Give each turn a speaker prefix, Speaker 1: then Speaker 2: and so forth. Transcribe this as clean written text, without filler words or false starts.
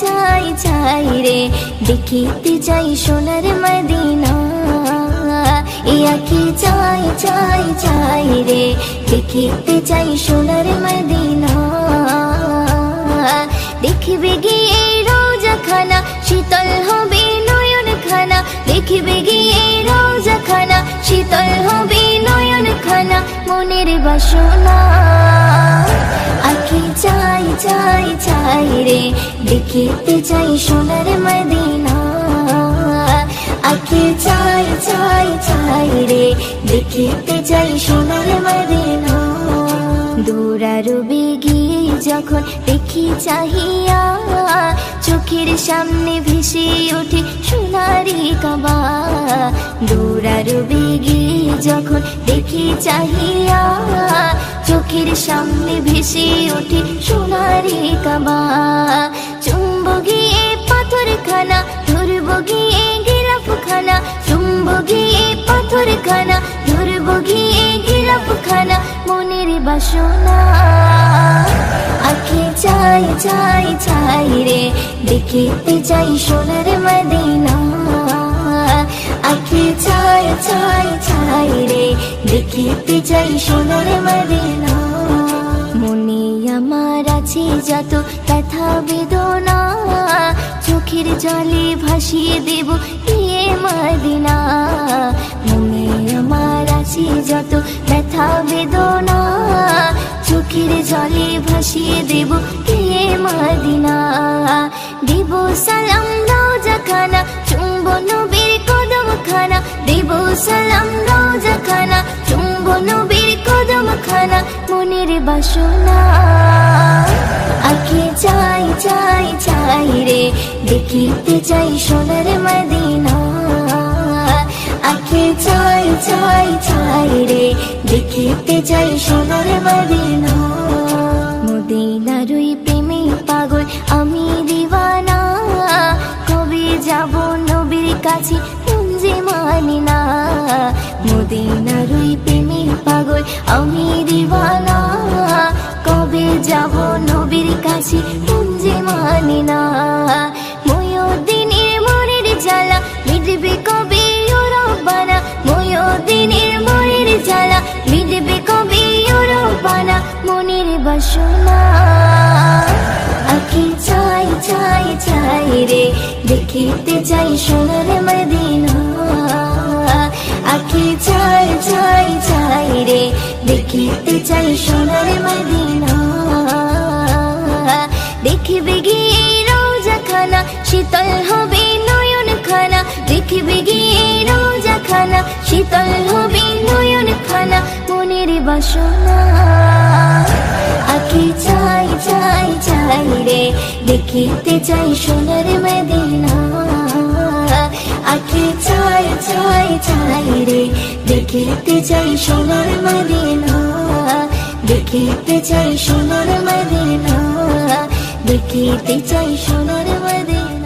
Speaker 1: চাই চাই রে দেখিতে চাই সোনার মদিনা। এ আঁখি চাই চাই চাই রে দেখিতে চাই সোনার মদিনা। দেখবে গিয়ে রোজা খানা শীতল হবে নয়ন খানা, দেখবে গিয়ে রোজা খানা শীতল হবে নয়ন খানা মনের বাসনা। আঁখি চাই চাই চাই রে দেখিতে চাই সোনার মদিনা। আঁখি চাই চাই চাই রে দেখিতে চাই সোনার মদিনা। দৌড়ারবে গিয়ে যখন দেখি চাহিয়া চোখের সামনে ভেসে ওঠে সোনারি কাবা। দৌড়ারবে গিয়ে যখন দেখি চাহিয়া চোখের সামনে ভেসে ওঠে সোনারি কাবা। চুম্ব গিয়ে পাথর খানা ধরব গিয়ে গিলাফ খানা, চুম্ব গিয়ে পাথর খানা ধরব গিয়ে গিলাফ খানা মনের বাসনা। আঁখি চাই চাই চাই রে দেখিতে চাই সোনার মদিনা। আঁখি চাই চাই চাই রে দেখিতে চাই সোনার মদিনা। মনে আমার আছে যত ব্যথা বেদনা চোখের জলে ভাসিয়ে দেব এ মদিনা। মনে আমার আছে যত ব্যথা বেদনা চোখের জলে ভাসিয়ে দেব এ মদিনা। দেব সালাম রোজা খানা চুম্ব নবীর কদম খানা, দেব সালাম রোজা খানা চুম্ব নবীর কদম খানা মনের বাসনা। আঁখি চাই চাই চাই রে দেখিতে চাই সোনার মদিনা। আঁখি চাই চাই চাই রে দেখিতে চাই সোনার মদিনা। মদিনার ওই প্রেমে পাগল আমি দিওয়ানা, কবে যাব নবীর কাছে মন যে মানি না। মদিনার ওই প্রেমে পাগল আমি দিওয়ানা, কবে যাব নবীর কাছে মন যে মানি না। ময়ূরদিনের মনের জ্বালা মিটবে কবে ও রব্বানা, ময়ূরদিনের মনের জ্বালা মিটবে কবে ও রব্বানা মনের বাসনা। আঁখি চাই চাই চাই রে দেখিতে চাই সোনার মদিনা। আঁখি চাই চাই চাই রে দেখিতে চাই সোনার মদিনা। দেখবে গিয়ে রোজা খানা শীতল হবে নয়ন খানা, দেখবে গিয়ে রোজা খানা শীতল হবে নয়ন খানা মনের বাসনা। আঁখি চাই চাই চাই রে দেখিতে চাই সোনার মদিনা। আঁখি চাই চাই চাই রে দেখিতে চাই সোনার মদিনা। দেখিতে চাই সোনার মদিনা, দেখিতে চাই সোনার মদিনা।